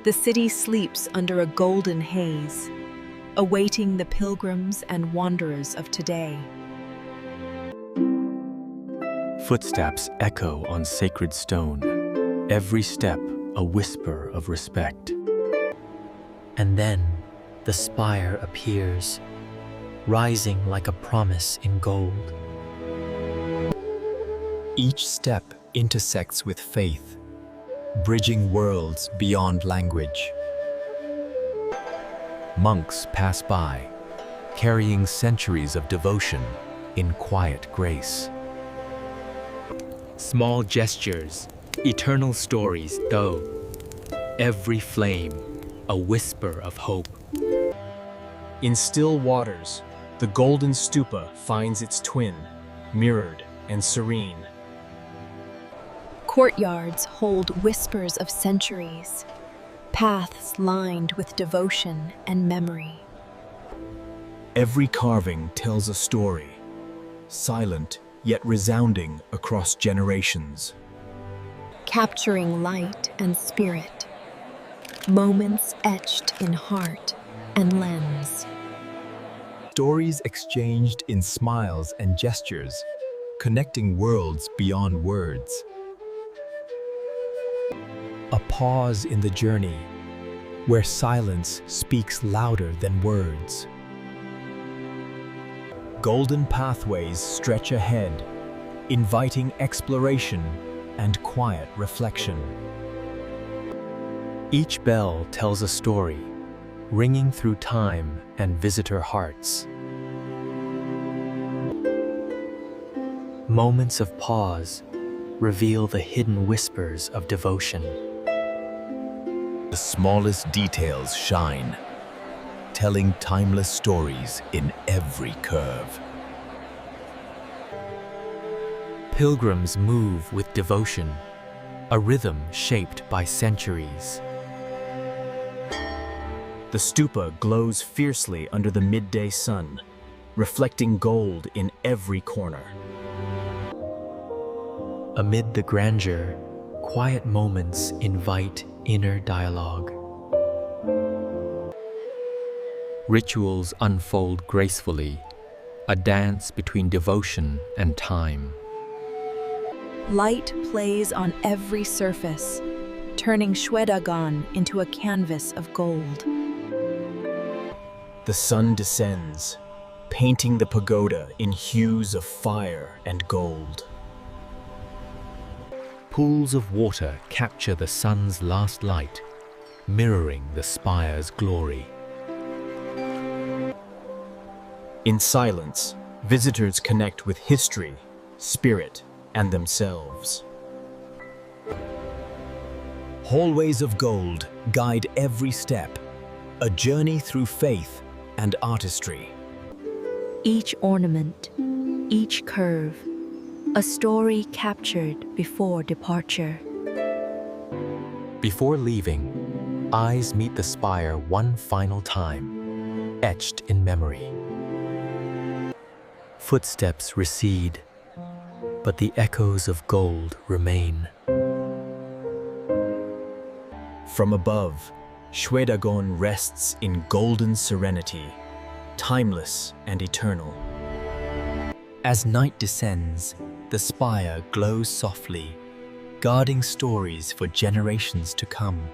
The city sleeps under a golden haze, awaiting the pilgrims and wanderers of today. Footsteps echo on sacred stone, every step a whisper of respect. And then the spire appears, rising like a promise in gold. Each step intersects with faith, bridging worlds beyond language. Monks pass by, carrying centuries of devotion in quiet grace. Small gestures, eternal stories, though. Every flame, a whisper of hope. In still waters, the golden stupa finds its twin, mirrored and serene. Courtyards hold whispers of centuries, paths lined with devotion and memory. Every carving tells a story, silent yet resounding across generations. Capturing light and spirit, moments etched in heart and lens. Stories exchanged in smiles and gestures, connecting worlds beyond words. A pause in the journey, where silence speaks louder than words. Golden pathways stretch ahead, inviting exploration and quiet reflection. Each bell tells a story, ringing through time and visitor hearts. Moments of pause reveal the hidden whispers of devotion. The smallest details shine, telling timeless stories in every curve. Pilgrims move with devotion, a rhythm shaped by centuries. The stupa glows fiercely under the midday sun, reflecting gold in every corner. Amid the grandeur, quiet moments invite inner dialogue. Rituals unfold gracefully, a dance between devotion and time. Light plays on every surface, turning Shwedagon into a canvas of gold. The sun descends, painting the pagoda in hues of fire and gold. Pools of water capture the sun's last light, mirroring the spire's glory. In silence, visitors connect with history, spirit, and themselves. Hallways of gold guide every step, a journey through faith and artistry. Each ornament, each curve, a story captured before departure. Before leaving, eyes meet the spire one final time, etched in memory. Footsteps recede, but the echoes of gold remain. From above, Shwedagon rests in golden serenity, timeless and eternal. As night descends, the spire glows softly, guarding stories for generations to come.